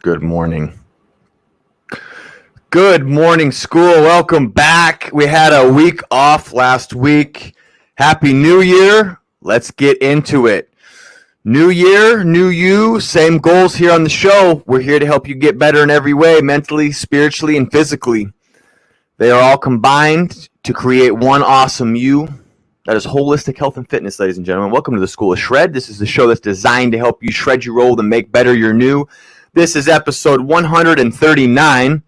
Good morning. Good morning, school. Welcome back. We had a week off last week. Happy New Year. Let's get into it. New year, new you, same goals here on the show. We're here to help you get better in every way, mentally, spiritually, and physically. They are all combined to create one awesome you. That is holistic health and fitness, ladies and gentlemen. Welcome to the School of S.H.R.E.D. This is the show that's designed to help you shred your old and make better your new. This is episode 139.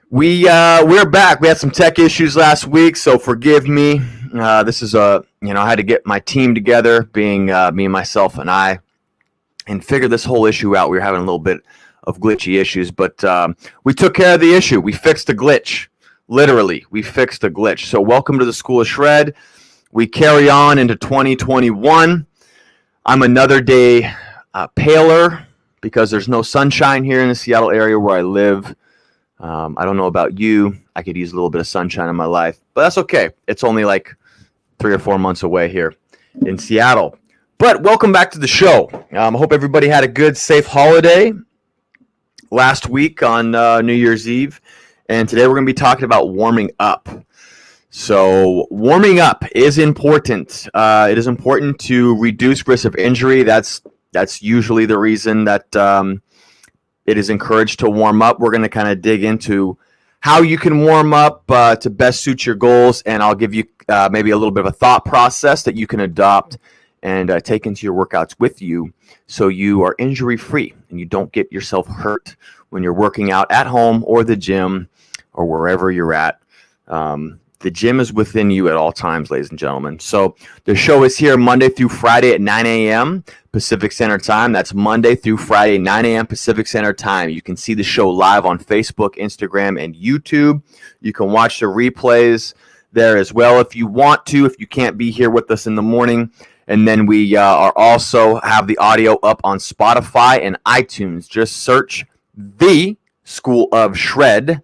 We're back. We had some tech issues last week, so forgive me. This is I had to get my team together, being me, myself, and I, and figure this whole issue out. We were having a little bit of glitchy issues, but we took care of the issue. We fixed the glitch. Literally, we fixed the glitch. So welcome to the School of S.H.R.E.D. We carry on into 2021. I'm another day paler because there's no sunshine here in the Seattle area where I live. I don't know about you. I could use a little bit of sunshine in my life, but that's okay. It's only like 3 or 4 months away here in Seattle. But welcome back to the show. I hope everybody had a good, safe holiday last week on New Year's Eve. And today we're going to be talking about warming up. So warming up is important. It is important to reduce risk of injury. That's usually the reason that it is encouraged to warm up. We're going to kind of dig into how you can warm up to best suit your goals, and I'll give you maybe a little bit of a thought process that you can adopt and take into your workouts with you so you are injury-free and you don't get yourself hurt when you're working out at home or the gym or wherever you're at. The gym is within you at all times, ladies and gentlemen. So the show is here Monday through Friday at 9 a.m. Pacific Standard Time. That's Monday through Friday, 9 a.m. Pacific Standard Time. You can see the show live on Facebook, Instagram, and YouTube. You can watch the replays there as well if you want to, if you can't be here with us in the morning. And then we are also have the audio up on Spotify and iTunes. Just search The School of S.H.R.E.D.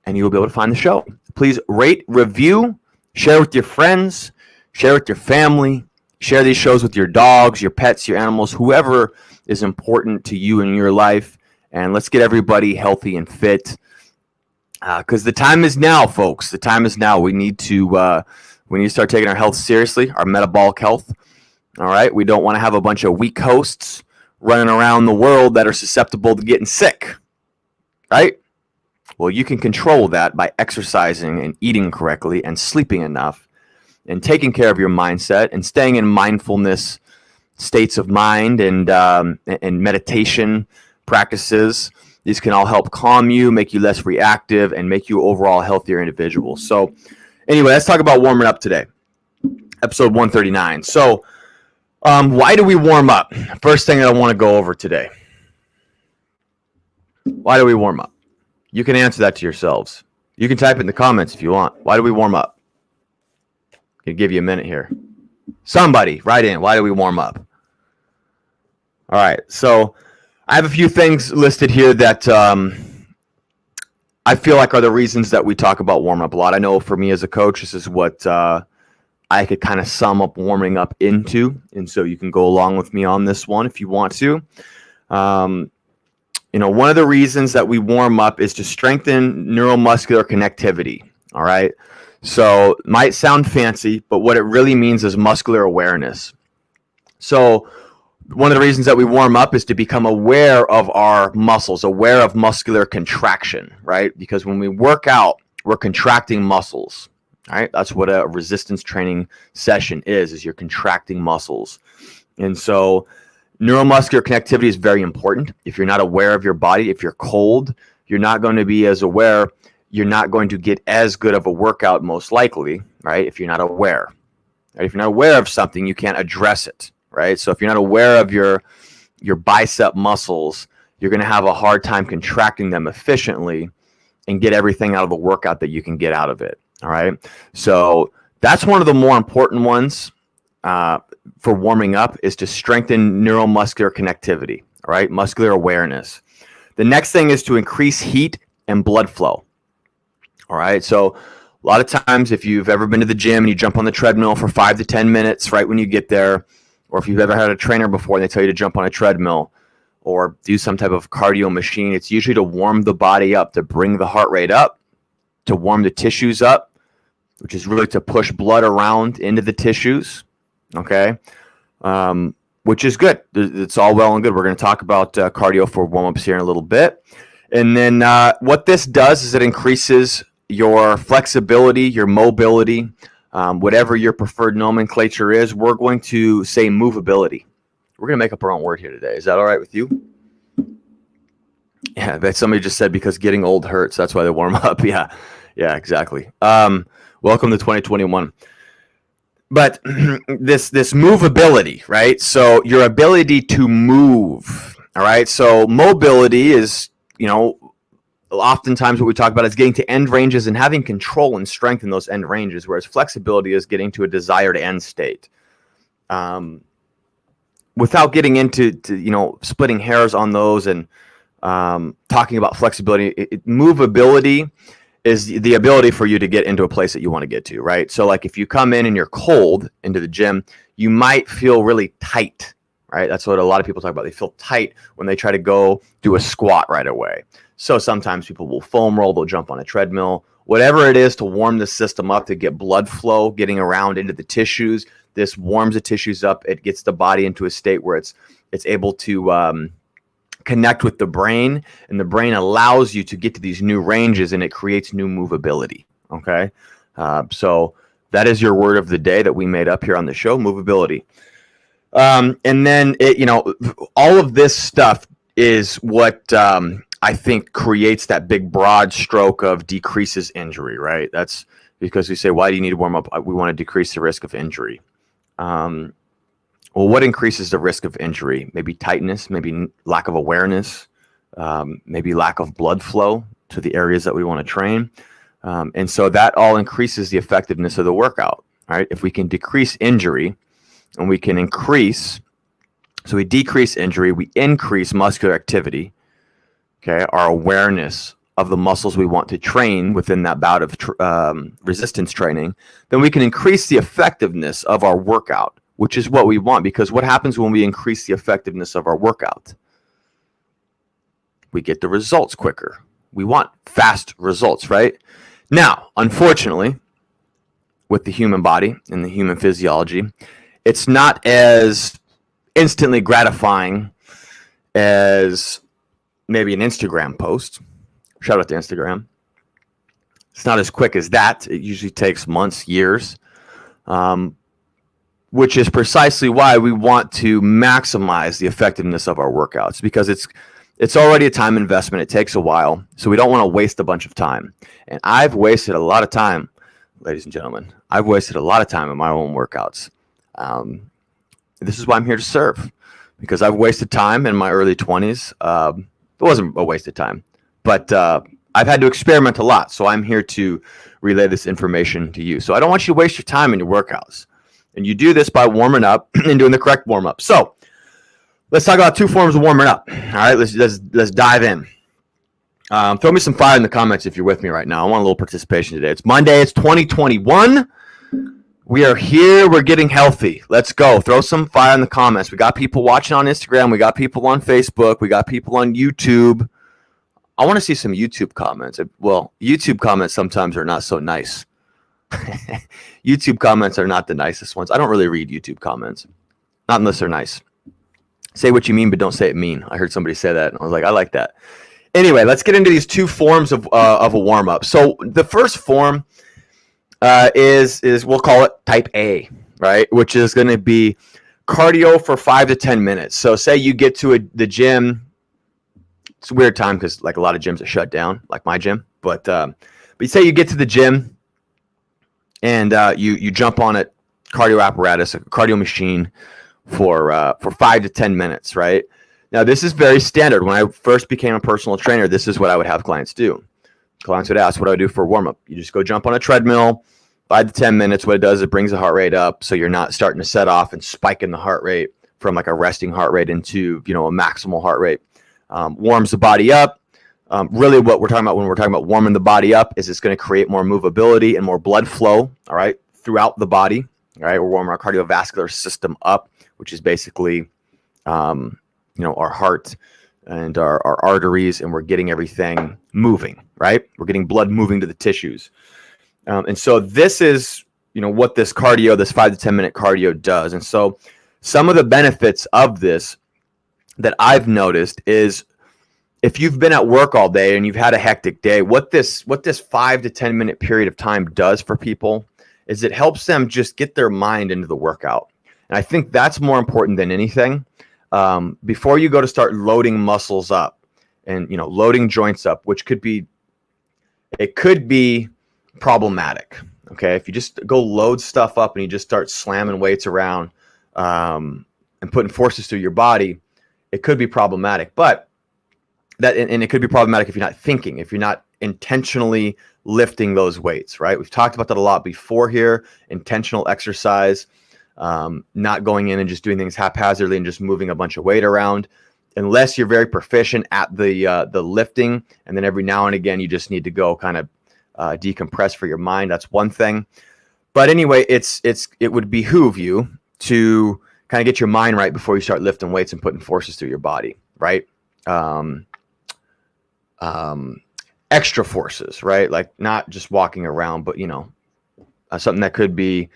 and you'll be able to find the show. Please rate, review, share with your friends, share with your family, share these shows with your dogs, your pets, your animals, whoever is important to you in your life. And let's get everybody healthy and fit. Because the time is now, folks. The time is now. We need to start taking our health seriously, our metabolic health. All right. We don't want to have a bunch of weak hosts running around the world that are susceptible to getting sick. Right? Well, you can control that by exercising and eating correctly and sleeping enough and taking care of your mindset and staying in mindfulness states of mind and meditation practices. These can all help calm you, make you less reactive, and make you overall a healthier individual. So anyway, let's talk about warming up today. Episode 139. So why do we warm up? First thing that I want to go over today. Why do we warm up? You can answer that to yourselves. You can type it in the comments if you want. Why do we warm up? I'll give you a minute here. Somebody write in. Why do we warm up? All right. So I have a few things listed here that I feel like are the reasons that we talk about warm up a lot. I know for me as a coach, this is what I could kind of sum up warming up into. And so you can go along with me on this one if you want to. One of the reasons that we warm up is to strengthen neuromuscular connectivity, all right? So it might sound fancy, but what it really means is muscular awareness. So one of the reasons that we warm up is to become aware of our muscles, aware of muscular contraction, right? Because when we work out, we're contracting muscles, right? That's what a resistance training session is you're contracting muscles. And so neuromuscular connectivity is very important. If you're not aware of your body, if you're cold, you're not going to be as aware. You're not going to get as good of a workout, most likely, right? If you're not aware. Right? If you're not aware of something, you can't address it, right? So if you're not aware of your bicep muscles, you're going to have a hard time contracting them efficiently and get everything out of the workout that you can get out of it, all right? So that's one of the more important ones. For warming up is to strengthen neuromuscular connectivity, all right? Muscular awareness. The next thing is to increase heat and blood flow, all right? So a lot of times if you've ever been to the gym and you jump on the treadmill for 5 to 10 minutes right when you get there, or if you've ever had a trainer before and they tell you to jump on a treadmill, or do some type of cardio machine, it's usually to warm the body up, to bring the heart rate up, to warm the tissues up, which is really to push blood around into the tissues, okay? Which is good. It's all well and good. We're going to talk about cardio for warm-ups here in a little bit. And then what this does is it increases your flexibility, your mobility, whatever your preferred nomenclature is. We're going to say movability. We're going to make up our own word here today. Is that all right with you? Yeah, but somebody just said because getting old hurts. That's why they warm up. Yeah, exactly. Welcome to 2021. But this movability, right? So your ability to move, all right? So mobility is, oftentimes what we talk about is getting to end ranges and having control and strength in those end ranges, whereas flexibility is getting to a desired end state. Without getting into splitting hairs on those and talking about flexibility, movability is the ability for you to get into a place that you want to get to, right? So like if you come in and you're cold into the gym, you might feel really tight, right? That's what a lot of people talk about. They feel tight when they try to go do a squat right away. So sometimes people will foam roll, they'll jump on a treadmill, whatever it is to warm the system up, to get blood flow getting around into the tissues. This warms the tissues up. It gets the body into a state where it's able to connect with the brain, and the brain allows you to get to these new ranges, and it creates new movability. Okay, so that is your word of the day that we made up here on the show, movability. And then all of this stuff is what I think creates that big broad stroke of decreases injury, right? That's because we say, why do you need to warm up? We want to decrease the risk of injury. Well, what increases the risk of injury? Maybe tightness, maybe lack of awareness, maybe lack of blood flow to the areas that we want to train. And so that all increases the effectiveness of the workout, right? If we can decrease injury and we can increase, so we decrease injury, we increase muscular activity, okay, our awareness of the muscles we want to train within that bout of resistance training, then we can increase the effectiveness of our workout, which is what we want, because what happens when we increase the effectiveness of our workout? We get the results quicker. We want fast results, right? Now, unfortunately, with the human body and the human physiology, it's not as instantly gratifying as maybe an Instagram post. Shout out to Instagram. It's not as quick as that. It usually takes months, years. Which is precisely why we want to maximize the effectiveness of our workouts, because it's already a time investment. It takes a while, so we don't want to waste a bunch of time. And I've wasted a lot of time, ladies and gentlemen. I've wasted a lot of time in my own workouts. This is why I'm here to serve, because I've wasted time in my early 20s. It wasn't a waste of time, but I've had to experiment a lot, so I'm here to relay this information to you. So I don't want you to waste your time in your workouts. And you do this by warming up and doing the correct warm-up. So let's talk about two forms of warming up. All right, let's dive in. Throw me some fire in the comments if you're with me right now. I want a little participation today. It's Monday. It's 2021. We are here. We're getting healthy. Let's go. Throw some fire in the comments. We got people watching on Instagram. We got people on Facebook. We got people on YouTube. I want to see some YouTube comments. Well, YouTube comments sometimes are not so nice. YouTube comments are not the nicest ones. I don't really read YouTube comments, not unless they're nice. Say what you mean, but don't say it mean. I heard somebody say that, and I was like, I like that. Anyway, let's get into these two forms of a warm up. So the first form is we'll call it type A, right? Which is going to be cardio for 5 to 10 minutes. So say you get to the gym. It's a weird time because like a lot of gyms are shut down, like my gym. But you say you get to the gym. And you jump on a cardio apparatus, a cardio machine for 5 to 10 minutes, right? Now, this is very standard. When I first became a personal trainer, this is what I would have clients do. Clients would ask, what do I do for a warm-up? You just go jump on a treadmill, 5 to 10 minutes. What it does, it brings the heart rate up, so you're not starting to set off and spiking the heart rate from like a resting heart rate into a maximal heart rate. Warms the body up. Really what we're talking about when we're talking about warming the body up is it's going to create more movability and more blood flow, all right, throughout the body, all right? We're warming our cardiovascular system up, which is basically, our heart and our arteries, and we're getting everything moving, right? We're getting blood moving to the tissues. And so this is, what this 5 to 10 minute cardio does. And so some of the benefits of this that I've noticed is, if you've been at work all day and you've had a hectic day, what this 5 to 10 minute period of time does for people is it helps them just get their mind into the workout. And I think that's more important than anything. Before you go to start loading muscles up and, loading joints up, which could be problematic. Okay. If you just go load stuff up and you just start slamming weights around, and putting forces through your body, it could be problematic. But and it could be problematic if you're not thinking, if you're not intentionally lifting those weights, right? We've talked about that a lot before here. Intentional exercise, not going in and just doing things haphazardly and just moving a bunch of weight around, unless you're very proficient at the lifting. And then every now and again, you just need to go kind of decompress for your mind. That's one thing. But anyway, it would behoove you to kind of get your mind right before you start lifting weights and putting forces through your body, right? Extra forces, right? Like not just walking around, but something that could be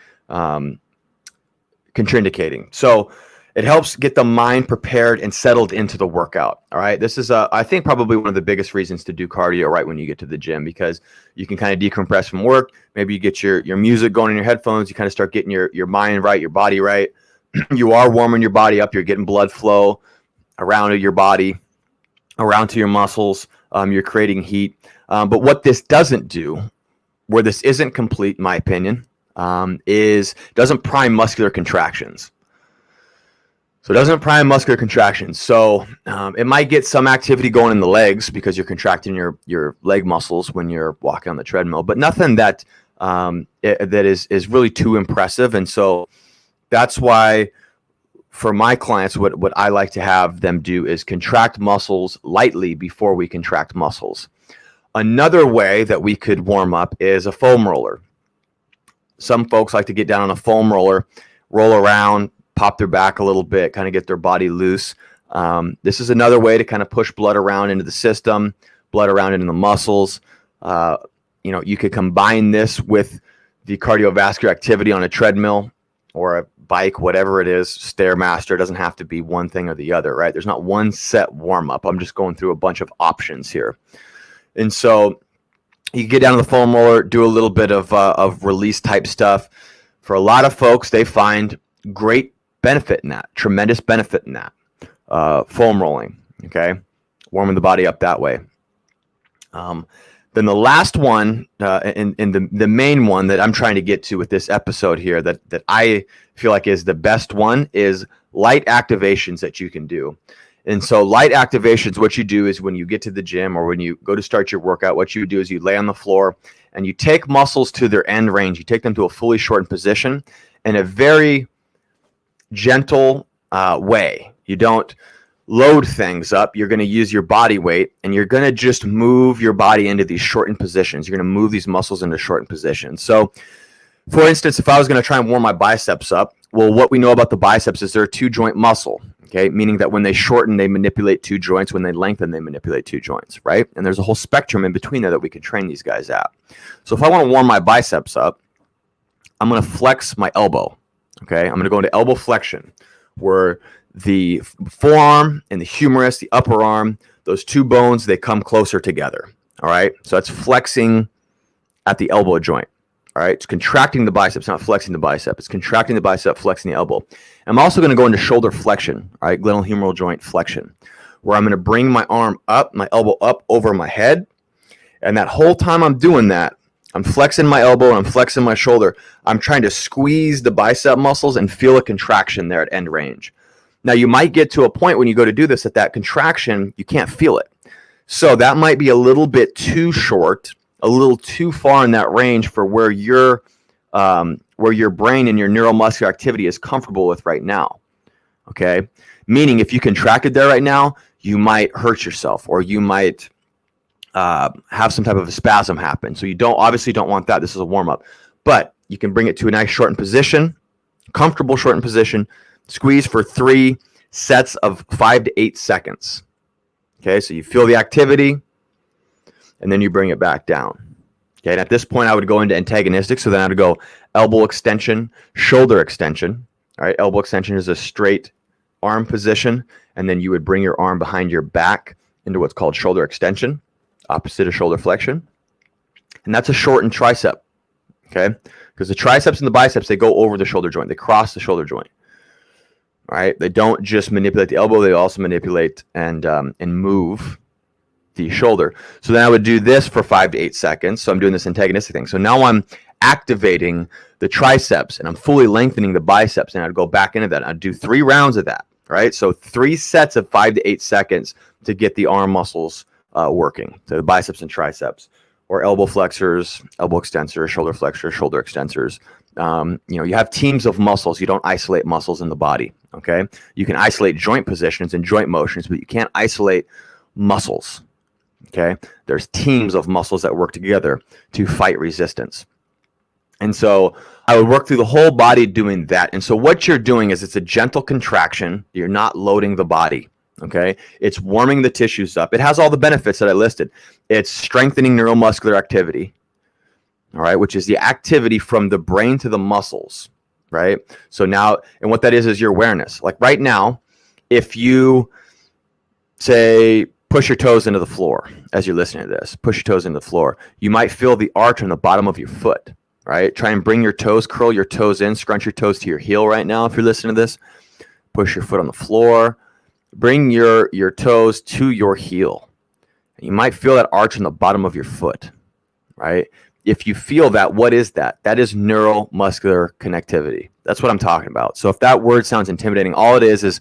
contraindicating. So it helps get the mind prepared and settled into the workout. All right. This is, I think, probably one of the biggest reasons to do cardio right when you get to the gym, because you can kind of decompress from work. Maybe you get your music going in your headphones. You kind of start getting your mind right, your body right. You are warming your body up. You're getting blood flow around your body, around to your muscles. You're creating heat. But what this doesn't do, where this isn't complete, in my opinion, is doesn't prime muscular contractions. So it doesn't prime muscular contractions. So it might get some activity going in the legs because you're contracting your leg muscles when you're walking on the treadmill, but nothing that that is really too impressive. And so that's why for my clients, what I like to have them do is contract muscles lightly before we contract muscles. Another way that we could warm up is a foam roller. Some folks like to get down on a foam roller, roll around, pop their back a little bit, kind of get their body loose. This is another way to kind of push blood around into the system, blood around into the muscles. You could combine this with the cardiovascular activity on a treadmill or a bike, whatever it is, Stairmaster. It doesn't have to be one thing or the other, right? There's not one set warm up. I'm just going through a bunch of options here. And so you get down to the foam roller, do a little bit of release type stuff. For a lot of folks, they find great benefit in that, tremendous benefit in that. Foam rolling, okay? Warming the body up that way. Then the last one, and the main one that I'm trying to get to with this episode here that I feel like is the best one, is light activations that you can do. And so light activations, what you do is when you get to the gym or when you go to start your workout, what you do is you lay on the floor and you take muscles to their end range. You take them to a fully shortened position in a very gentle way. You don't load things up. You're going to use your body weight and you're going to just move your body into these shortened positions. You're going to move these muscles into shortened positions. So for instance, if I was going to try and warm my biceps up, well, what we know about the biceps is they're a two joint muscle, okay? Meaning that when they shorten, they manipulate two joints. When they lengthen, they manipulate two joints, right? And there's a whole spectrum in between there that we can train these guys at. So if I want to warm my biceps up, I'm going to flex my elbow, okay? I'm going to go into elbow flexion, where the forearm and the humerus, the upper arm, those two bones, they come closer together, all right? So that's flexing at the elbow joint, all right? It's contracting the biceps, not flexing the bicep. It's contracting the bicep, flexing the elbow. I'm also going to go into shoulder flexion, all right? Glenohumeral joint flexion, where I'm going to bring my arm up, my elbow up over my head. And that whole time I'm doing that, I'm flexing my elbow and I'm flexing my shoulder. I'm trying to squeeze the bicep muscles and feel a contraction there at end range. Now, you might get to a point when you go to do this, that contraction, you can't feel it. So that might be a little bit too short, a little too far in that range for where your brain and your neuromuscular activity is comfortable with right now, okay? Meaning if you contracted there right now, you might hurt yourself or you might have some type of a spasm happen. So you obviously don't want that. This is a warm-up. But you can bring it to a nice shortened position, comfortable shortened position, squeeze for 3 sets of 5 to 8 seconds. Okay, so you feel the activity, and then you bring it back down. Okay, and at this point, I would go into antagonistic. So then I would go elbow extension, shoulder extension. All right, elbow extension is a straight arm position, and then you would bring your arm behind your back into what's called shoulder extension, opposite of shoulder flexion. And that's a shortened tricep, okay? Because the triceps and the biceps, they go over the shoulder joint. They cross the shoulder joint, all right? They don't just manipulate the elbow. They also manipulate and move the shoulder. So then I would do this for 5 to 8 seconds. So I'm doing this antagonistic thing. So now I'm activating the triceps, and I'm fully lengthening the biceps, and I'd go back into that. I'd do 3 rounds of that, right? So 3 sets of 5 to 8 seconds to get the arm muscles working, so the biceps and triceps, or elbow flexors, elbow extensors, shoulder flexors, shoulder extensors. You have teams of muscles. You don't isolate muscles in the body, okay? You can isolate joint positions and joint motions, but you can't isolate muscles, okay? There's teams of muscles that work together to fight resistance. And so I would work through the whole body doing that. And so what you're doing is it's a gentle contraction. You're not loading the body, okay? It's warming the tissues up. It has all the benefits that I listed. It's strengthening neuromuscular activity, all right, which is the activity from the brain to the muscles, right? So now, and what that is your awareness. Like right now, if you say, push your toes into the floor as you're listening to this, push your toes into the floor, you might feel the arch on the bottom of your foot. Right? Try and bring your toes, curl your toes in, scrunch your toes to your heel right now if you're listening to this. Push your foot on the floor. Bring your toes to your heel. You might feel that arch on the bottom of your foot, right? If you feel that, what is that? That is neuromuscular connectivity. That's what I'm talking about. So if that word sounds intimidating, all it is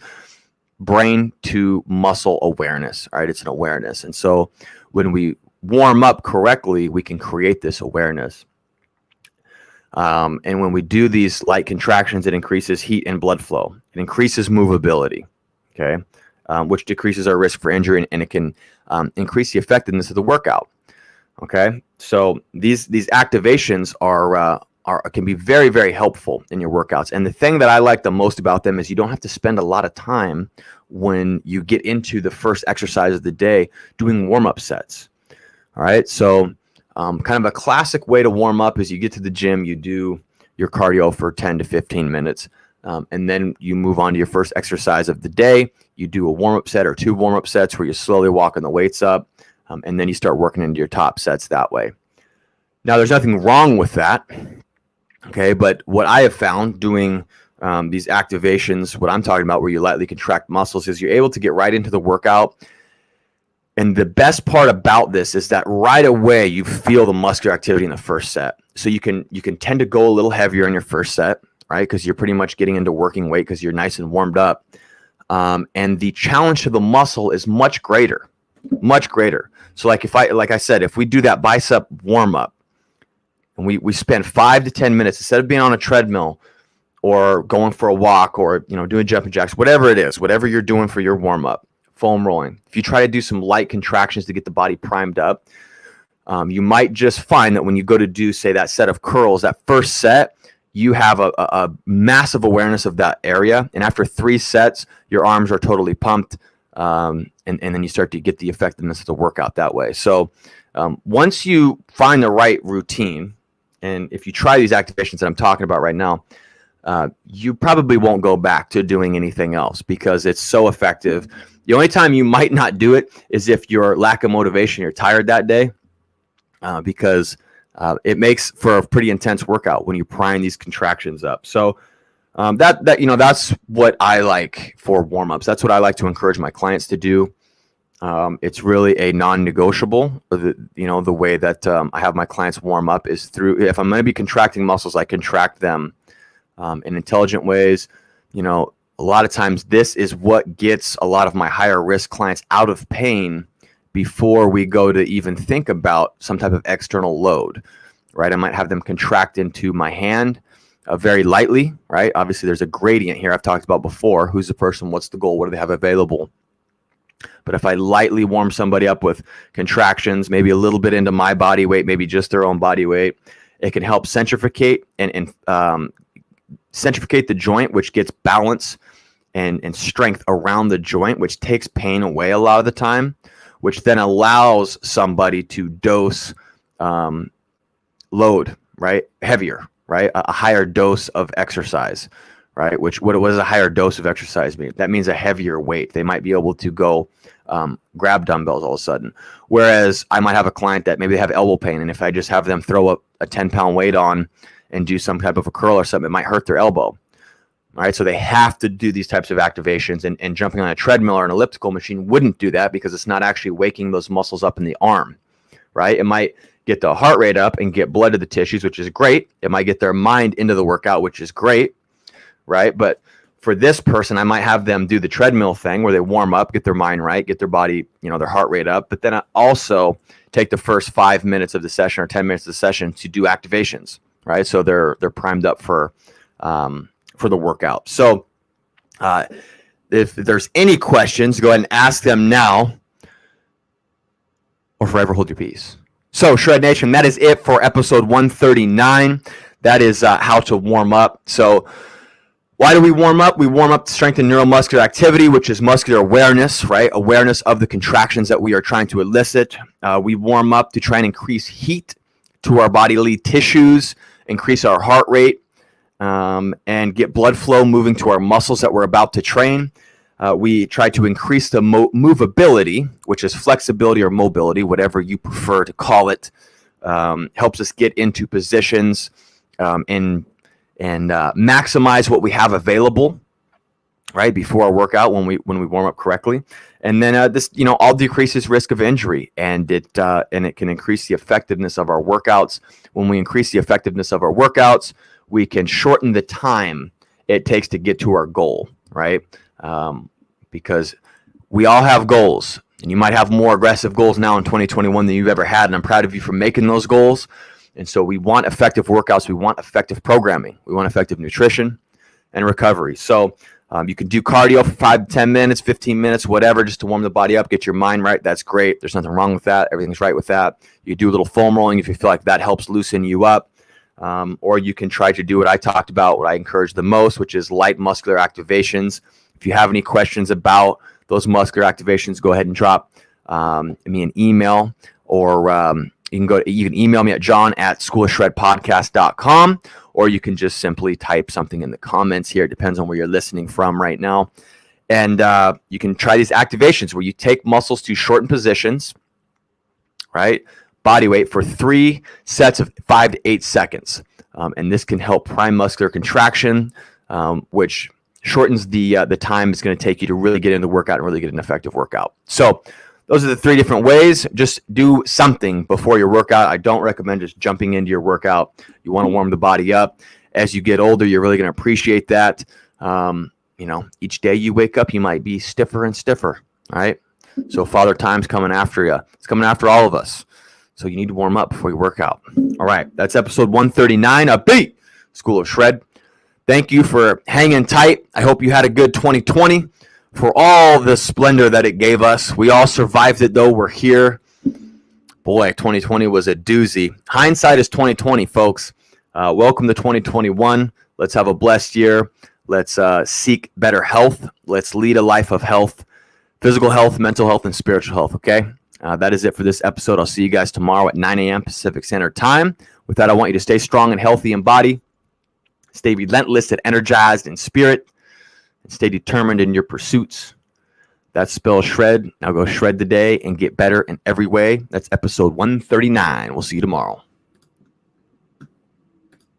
brain to muscle awareness, all right? It's an awareness. And so when we warm up correctly, we can create this awareness. And when we do these light contractions, it increases heat and blood flow. It increases movability, okay, which decreases our risk for injury, and it can increase the effectiveness of the workout, okay? So these activations can be very, very helpful in your workouts. And the thing that I like the most about them is you don't have to spend a lot of time when you get into the first exercise of the day doing warm-up sets, all right? So kind of a classic way to warm up is you get to the gym, you do your cardio for 10 to 15 minutes, and then you move on to your first exercise of the day. You do a warm-up set or 2 warm-up sets where you're slowly walking the weights up, and then you start working into your top sets that way. Now, there's nothing wrong with that, okay? But what I have found doing these activations, what I'm talking about where you lightly contract muscles, is you're able to get right into the workout. And the best part about this is that right away you feel the muscular activity in the first set. So you can tend to go a little heavier in your first set, right? Because you're pretty much getting into working weight because you're nice and warmed up. And the challenge to the muscle is much greater, much greater. So like I said, if we do that bicep warm up and we spend 5 to 10 minutes instead of being on a treadmill or going for a walk or doing jumping jacks, whatever it is, whatever you're doing for your warm up, foam rolling. If you try to do some light contractions to get the body primed up, you might just find that when you go to do, say, that set of curls, that first set, you have a massive awareness of that area. And after 3 sets, your arms are totally pumped. And then you start to get the effectiveness of the workout that way. So once you find the right routine, and if you try these activations that I'm talking about right now, you probably won't go back to doing anything else because it's so effective. The only time you might not do it is if you're lack of motivation, you're tired that day, because it makes for a pretty intense workout when you prime these contractions up. So that's what I like for warm-ups. That's what I like to encourage my clients to do. It's really a non-negotiable. The way that I have my clients warm up is through, if I'm going to be contracting muscles, I contract them in intelligent ways. A lot of times this is what gets a lot of my higher risk clients out of pain before we go to even think about some type of external load, right? I might have them contract into my hand very lightly, right? Obviously there's a gradient here I've talked about before. Who's the person? What's the goal? What do they have available? But if I lightly warm somebody up with contractions, maybe a little bit into my body weight, maybe just their own body weight, it can help centrifugate and centrifugate the joint, which gets balance and strength around the joint, which takes pain away a lot of the time, which then allows somebody to dose load, right? Heavier, right? A higher dose of exercise, right? Which what does a higher dose of exercise mean? That means a heavier weight. They might be able to go grab dumbbells all of a sudden. Whereas I might have a client that maybe they have elbow pain, and if I just have them throw up a 10-pound weight on and do some type of a curl or something, it might hurt their elbow. All right, so they have to do these types of activations, and jumping on a treadmill or an elliptical machine wouldn't do that because it's not actually waking those muscles up in the arm, right? It might get the heart rate up and get blood to the tissues, which is great. It might get their mind into the workout, which is great, right? But for this person, I might have them do the treadmill thing where they warm up, get their mind right, get their body, their heart rate up, but then I also take the first 5 minutes of the session or 10 minutes of the session to do activations, right? So they're primed up for the workout. So if there's any questions, go ahead and ask them now or forever hold your peace. So S.H.R.E.D Nation, that is it for episode 139. That is how to warm up. So why do we warm up? We warm up to strengthen neuromuscular activity, which is muscular awareness, right? Awareness of the contractions that we are trying to elicit. We warm up to try and increase heat to our bodily tissues, increase our heart rate, and get blood flow moving to our muscles that we're about to train. We try to increase the movability, which is flexibility or mobility, whatever you prefer to call it. Helps us get into positions and maximize what we have available, right, before our workout when we warm up correctly. And then this all decreases risk of injury, and it can increase the effectiveness of our workouts. When we increase the effectiveness of our workouts, we can shorten the time it takes to get to our goal, right? Because we all have goals, and you might have more aggressive goals now in 2021 than you've ever had, and I'm proud of you for making those goals. And so we want effective workouts. We want effective programming. We want effective nutrition and recovery. So you can do cardio for 5 to 10 minutes, 15 minutes, whatever, just to warm the body up, get your mind right. That's great. There's nothing wrong with that. Everything's right with that. You do a little foam rolling if you feel like that helps loosen you up. Or you can try to do what I talked about, what I encourage the most, which is light muscular activations. If you have any questions about those muscular activations, go ahead and drop me an email, or you can email me at john@schoolofshredpodcast.com, or you can just simply type something in the comments here. It depends on where you're listening from right now. And you can try these activations where you take muscles to shorten positions, right? Body weight for 3 sets of 5 to 8 seconds. And this can help prime muscular contraction, which shortens the time it's going to take you to really get into the workout and really get an effective workout. So those are the 3 different ways. Just do something before your workout. I don't recommend just jumping into your workout. You want to warm the body up. As you get older, you're really going to appreciate that. Each day you wake up, you might be stiffer and stiffer, right? So Father Time's coming after you. It's coming after all of us. So you need to warm up before you work out. All right, that's episode 139 of the School of S.H.R.E.D. Thank you for hanging tight. I hope you had a good 2020 for all the splendor that it gave us. We all survived it, though. We're here. Boy, 2020 was a doozy. Hindsight is 2020, folks. Welcome to 2021. Let's have a blessed year. Let's seek better health. Let's lead a life of health, physical health, mental health, and spiritual health, okay? That is it for this episode. I'll see you guys tomorrow at 9 a.m. Pacific Standard Time. With that, I want you to stay strong and healthy in body, stay relentless and energized in spirit, and stay determined in your pursuits. That's spelled S.H.R.E.D. Now go S.H.R.E.D. today and get better in every way. That's episode 139. We'll see you tomorrow.